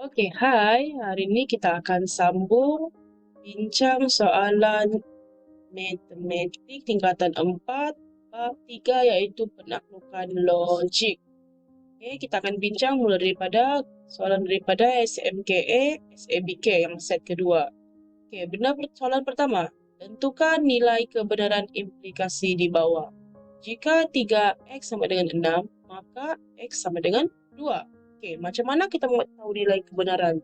Oke, hai. Hari ini kita akan sambung bincang soalan matematik tingkatan 4, bab 3 yaitu penaklukan logik. Oke, kita akan bincang mulai daripada soalan daripada SMKE, SABK yang set kedua. Oke, soalan pertama. Tentukan nilai kebenaran implikasi di bawah. Jika 3x sama dengan 6, maka x sama dengan 2. Oke, macam mana kita mau tahu nilai kebenaran?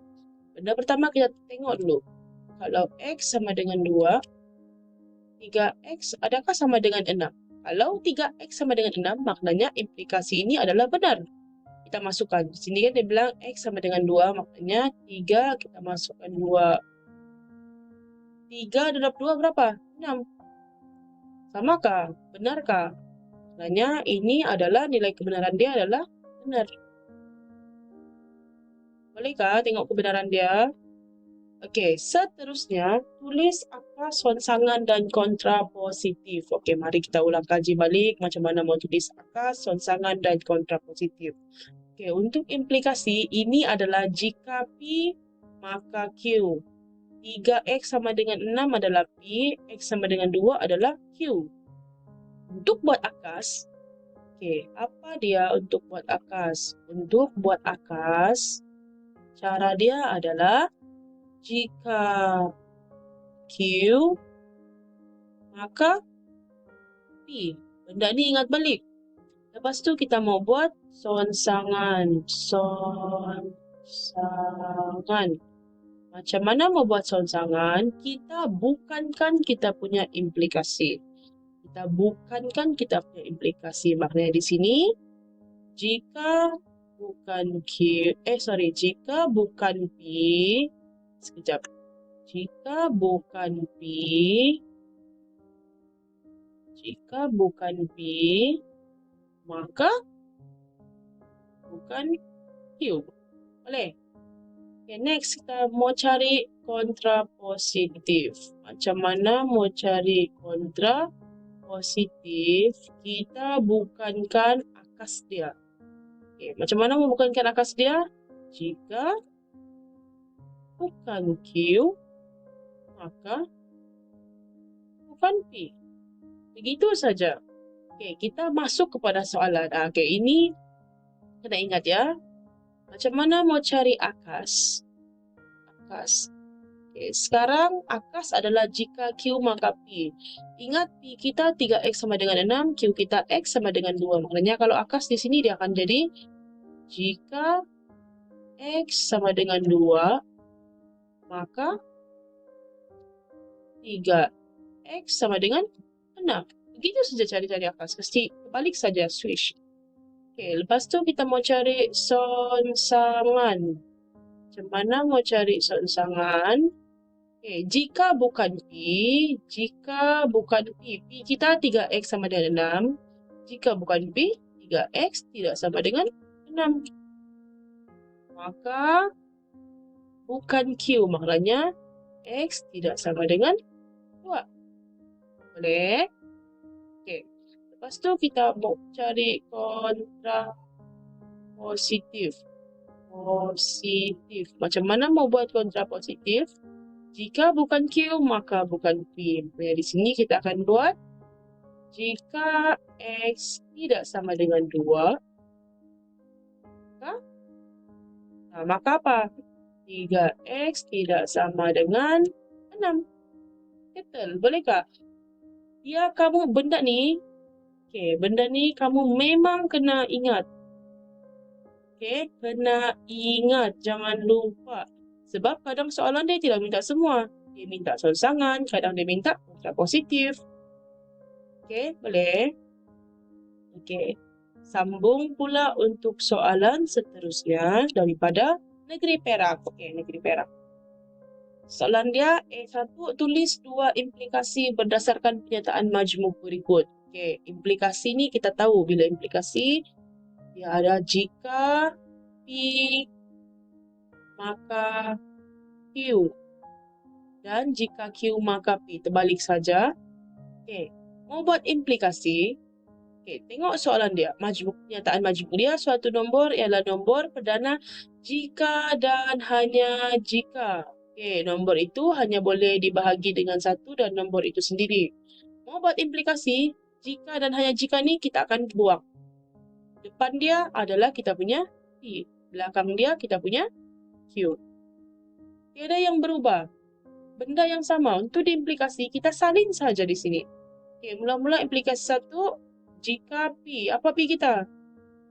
Benda pertama kita tengok dulu. Kalau x sama dengan 2, 3x adakah sama dengan 6? Kalau 3x sama dengan 6, maknanya implikasi ini adalah benar. Kita masukkan. Di sini kan dia bilang x sama dengan 2, maknanya 3 kita masukkan 2. 3 darab 2 berapa? 6. Samakah? Benarkah? Maknanya ini adalah nilai kebenaran dia adalah benar. Bolehkah tengok kebenaran dia? Okey, seterusnya tulis akas sonsangan dan kontrapositif. Okey, mari kita ulang kaji balik macam mana mau tulis akas, sonsangan dan kontrapositif. Okey, untuk implikasi ini adalah jika P maka Q. 3x sama dengan 6 adalah P, x sama dengan 2 adalah Q. Untuk buat akas, okey, apa dia untuk buat akas? Untuk buat akas, cara dia adalah jika Q maka P. Benda ni ingat balik. Lepas tu kita mau buat sonsangan. Sonsangan. Macam mana mau buat sonsangan? Kita bukankan kita punya implikasi. Kita bukankan kita punya implikasi. Maknanya di sini, jika bukan jika bukan P, sekejap. Jika bukan P, maka bukan Q. Boleh? Okay, next kita mau cari kontrapositif. Macam mana mau cari kontrapositif? Kita bukankan akas dia. Okay, macam mana mau bukankan akas dia? Jika bukan Q, maka bukan P. Begitu saja. Okay, kita masuk kepada soalan. Okay, ini kena ingat ya. Macam mana mau cari akas? Okay, sekarang akas adalah jika Q maka P. Ingat P kita 3x sama dengan 6, Q kita x sama dengan 2. Maknanya kalau akas di sini dia akan jadi jika x sama dengan 2, maka 3x sama dengan 6. Begitu saja cari-cari akas. Pasti balik saja switch. Okay, lepas tu kita mau cari sonsangan. Macam mana mau cari sonsangan? Okay, jika bukan P, P kita 3x sama dengan 6. Jika bukan P, 3x tidak sama dengan 6. Maka bukan Q, maknanya x tidak sama dengan 2. Boleh? Okay. Lepas tu kita mau cari kontrapositif. Macam mana mau buat kontrapositif? Jika bukan Q, maka bukan P. Di sini kita akan buat jika X tidak sama dengan 2, maka apa? 3X tidak sama dengan 6. Settle, bolehkah? Ya, benda ni kamu memang kena ingat. Okay, kena ingat, jangan lupa. Sebab kadang soalan dia tidak minta semua. Dia minta sonsangan, kadang dia minta kontrapositif. Okay, boleh? Okay. Sambung pula untuk soalan seterusnya daripada Negeri Perak. Okay, Negeri Perak. Soalan dia, A1, tulis 2 implikasi berdasarkan pernyataan majmuk berikut. Okay, implikasi ni kita tahu bila implikasi dia ada jika P maka Q dan jika Q maka P. Terbalik saja. Okay. Mau buat implikasi, Okey, tengok soalan dia. Pernyataan majmuk dia, suatu nombor ialah nombor perdana jika dan hanya jika. Okey, nombor itu hanya boleh dibahagi dengan 1 dan nombor itu sendiri. Mau buat implikasi, jika dan hanya jika ni kita akan buang. Depan dia adalah kita punya P. Belakang dia kita punya Q. Tiada yang berubah. Benda yang sama. Untuk diimplikasi, kita salin saja di sini. Okey, mula-mula implikasi 1, jika P. Apa P kita?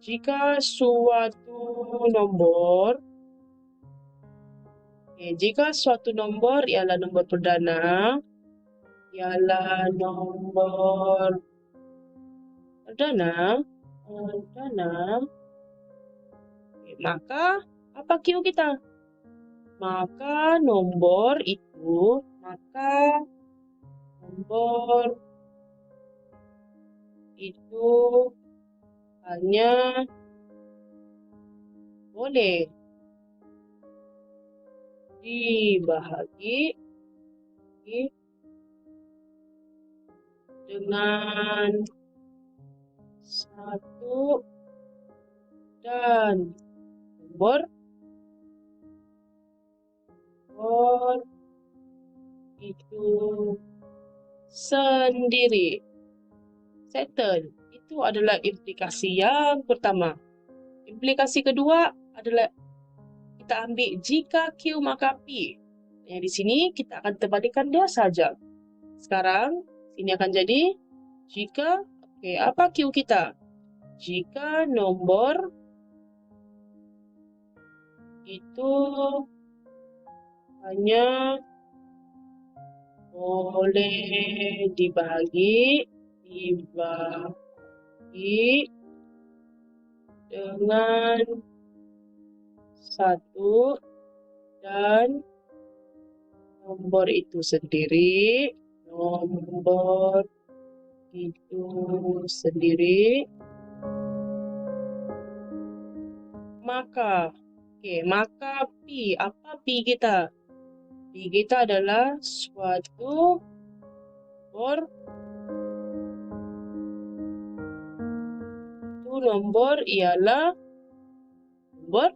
Jika suatu nombor, jika suatu nombor ialah nombor perdana, maka apa Q kita? Maka nombor itu hanya boleh dibahagi dengan 1 dan nombor itu sendiri. Settle. Itu adalah implikasi yang pertama. Implikasi kedua adalah kita ambil jika Q maka P. Yang di sini kita akan terbalikan dia saja. Sekarang sini akan jadi jika, apa Q kita? Jika nombor itu hanya boleh dibahagi dengan 1 dan nombor itu sendiri. Maka, maka P. Apa P kita? P kita adalah suatu nombor ialah nombor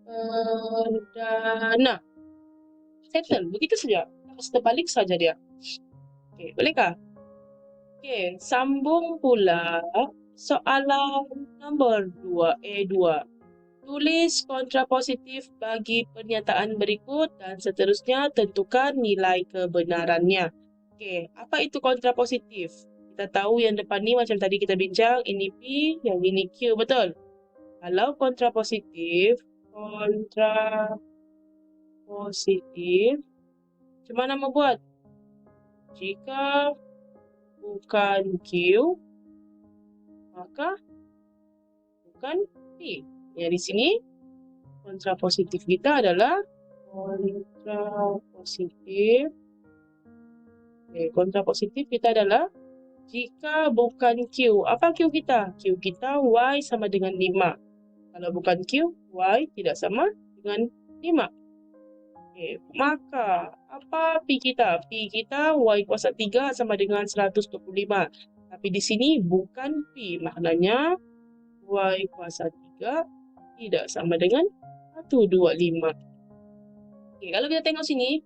perdana. Settle. Begitu saja. Harus terbalik saja dia. Bolehkah? Sambung pula soalan nombor 2. Tulis kontrapositif bagi pernyataan berikut dan seterusnya tentukan nilai kebenarannya. Apa itu kontrapositif? Kita tahu yang depan ni macam tadi kita bincang, ini P, yang ini Q, betul? Kalau kontrapositif, macam mana mau buat? Jika bukan Q, maka bukan P. Yang di sini kontrapositif kita adalah kontrapositif kita adalah jika bukan Q. Apa Q kita? Q kita Y sama dengan 5. Kalau bukan Q, Y tidak sama dengan 5. Maka apa P kita? P kita Y kuasa 3 sama dengan 125. Tapi di sini bukan P. Maknanya Y kuasa 3 tidak sama dengan 125. Kalau kita tengok sini,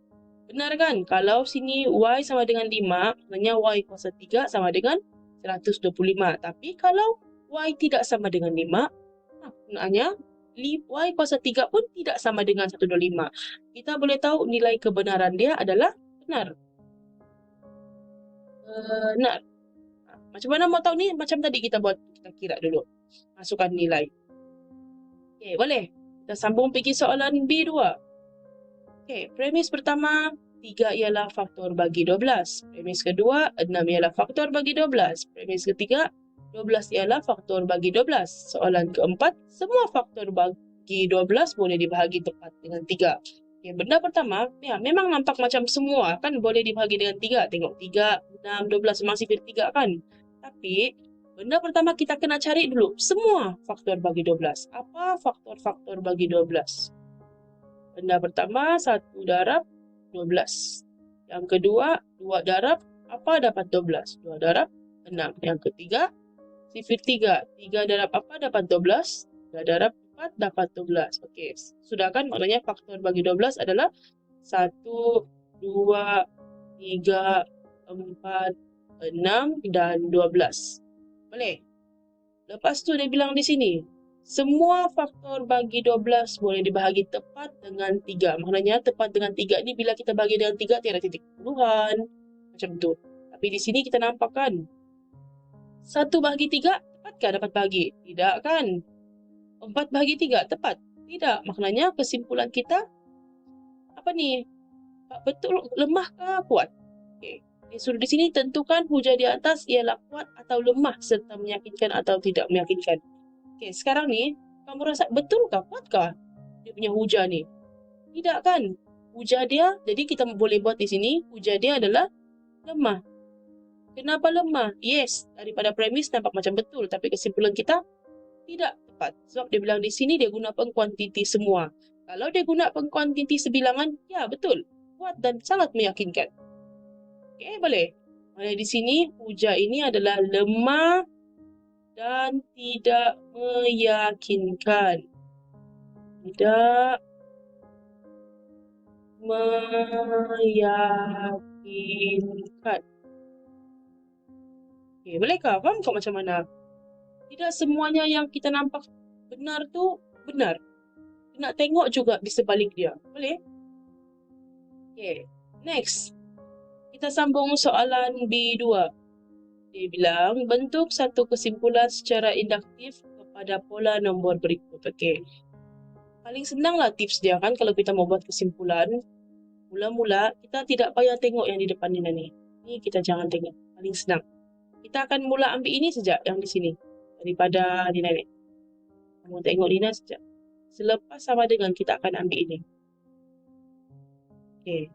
benar kan? Kalau sini Y sama dengan 5, maknanya Y kuasa 3 sama dengan 125. Tapi kalau Y tidak sama dengan 5, maknanya Y kuasa 3 pun tidak sama dengan 125. Kita boleh tahu nilai kebenaran dia adalah benar. Macam mana mau tahu ni? Macam tadi kita kira dulu. Masukkan nilai. Boleh. Kita sambung pergi soalan B2. Premis pertama, 3 ialah faktor bagi 12. Premis kedua, 6 ialah faktor bagi 12. Premis ketiga, 12 ialah faktor bagi 12. Soalan keempat, semua faktor bagi 12 boleh dibahagi tepat dengan 3. Benda pertama, memang nampak macam semua kan boleh dibahagi dengan 3. Tengok 3, 6, 12 masih 3 kan. Tapi benda pertama kita kena cari dulu semua faktor bagi 12. Apa faktor-faktor bagi 12? Benda pertama 1 darab 12. Yang kedua 2 darab apa dapat 12? 2 darab 6. Yang ketiga, sifir 3. 3 darab apa dapat 12? 3 darab 4 dapat 12. Okey, sudah kan? Maknanya faktor bagi 12 adalah 1, 2, 3, 4, 6, dan 12. Boleh? Lepas tu dia bilang di sini, semua faktor bagi 12 boleh dibahagi tepat dengan 3. Maknanya tepat dengan 3 ni bila kita bagi dengan 3 tiada titik puluhan. Macam tu. Tapi di sini kita nampak kan, 1 bahagi 3 tepatkah dapat bagi? Tidak kan? 4 bahagi 3 tepat? Tidak. Maknanya kesimpulan kita apa ni? Betul lemah ke kuat? Okey. Suruh di sini tentukan hujah di atas ialah kuat atau lemah serta meyakinkan atau tidak meyakinkan. Okey, sekarang ni kamu rasa betulkah kuatkah dia punya hujah ni? Tidak kan? Hujah dia, jadi kita boleh buat di sini hujah dia adalah lemah. Kenapa lemah? Yes, daripada premis nampak macam betul, tapi kesimpulan kita tidak tepat. Sebab dia bilang di sini dia guna pengkuantiti semua. Kalau dia guna pengkuantiti sebilangan, ya betul. Kuat dan sangat meyakinkan. Okey, boleh. Di sini hujah ini adalah lemah dan tidak meyakinkan. Tidak meyakinkan. Okey, bolehkah? Faham kau macam mana? Tidak semuanya yang kita nampak benar tu benar. Nak tengok juga di sebalik dia. Boleh? Okey, next. Kita sambung soalan B2. Dia bilang, bentuk satu kesimpulan secara induktif kepada pola nombor berikut. Okey. Paling senanglah tips dia kan kalau kita mau buat kesimpulan. Mula-mula, kita tidak payah tengok yang di depan ni. Ini kita jangan tengok. Paling senang. Kita akan mula ambil ini saja yang di sini. Daripada Dina ni. Kamu tengok Dina saja. Selepas sama dengan kita akan ambil ini. Okey.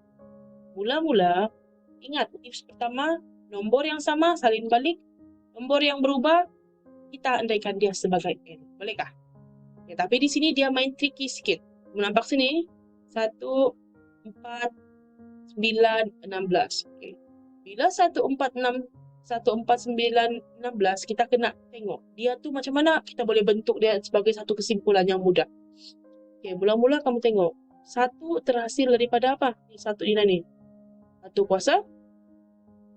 Mula-mula, ingat tips pertama, nombor yang sama salin balik, nombor yang berubah kita andaikan dia sebagai n. Bolehkah? Ya, tapi di sini dia main tricky sikit. Nampak sini 1, 4, 9, 16. Okay. Bila 1, 4, 9, 16 kita kena tengok dia tu macam mana kita boleh bentuk dia sebagai satu kesimpulan yang mudah. Okay, mula-mula kamu tengok 1 terhasil daripada apa? 1 Dina ni. 1 kuasa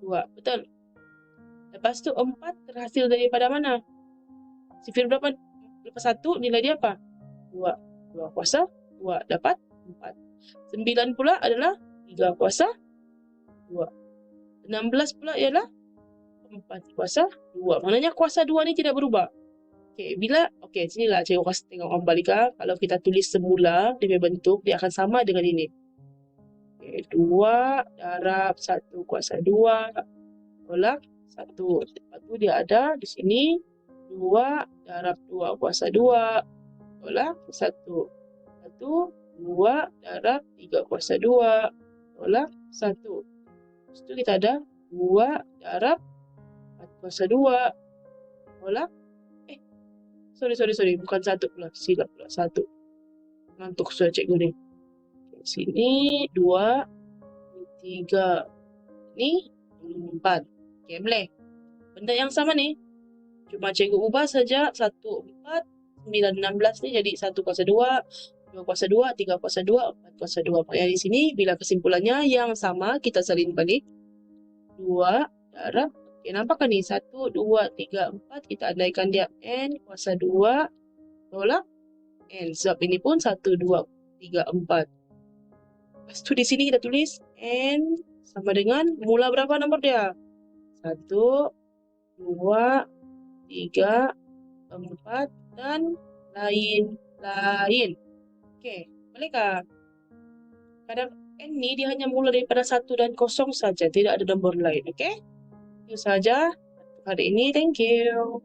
2, betul. Lepas tu 4 terhasil daripada mana? Sifir berapa? Lepas 1 nilai dia apa? 2. 2 kuasa 2 dapat 4. 9 pula adalah 3 kuasa 2. 16 pula ialah 4 kuasa 2. Maknanya kuasa 2 ni tidak berubah. Okey, sinilah cikgu kasih tengok kembali kah. Kalau kita tulis semula dia punya bentuk dia akan sama dengan ini. Okey, 2 darab 1 kuasa 2 tolak 1. Lepas tu dia ada di sini 2 darab 2 kuasa 2 tolak 1. Lepas tu 2 darab 3 kuasa 2 tolak 1. Lepas tu kita ada 2 darab 4 kuasa 2 tolak sorry, bukan 1 pula, silap pula 1. Ngantuk sudah cikgu ni. Sini 2, 3, ni 4. Okey, boleh. Benda yang sama ni, cuma cikgu ubah saja 1, 4, 9, 16 ni jadi 1 kuasa 2, 2 kuasa 2, 3 kuasa 2, 4 kuasa 2. Maknanya di sini, bila kesimpulannya yang sama, kita salin balik. 2 darab. Okey, nampak kan ni? 1, 2, 3, 4. Kita andaikan dia N kuasa 2 tolak N. Sebab ini pun 1, 2, 3, 4. Lepas tu di sini kita tulis N sama dengan mula berapa nombor dia? 1, 2, 3, 4 dan lain-lain. Okey, bolehkah? Kadang N ni dia hanya mula daripada 1 dan 0 saja, tidak ada nombor lain. Okey? Itu saja hari ini. Thank you.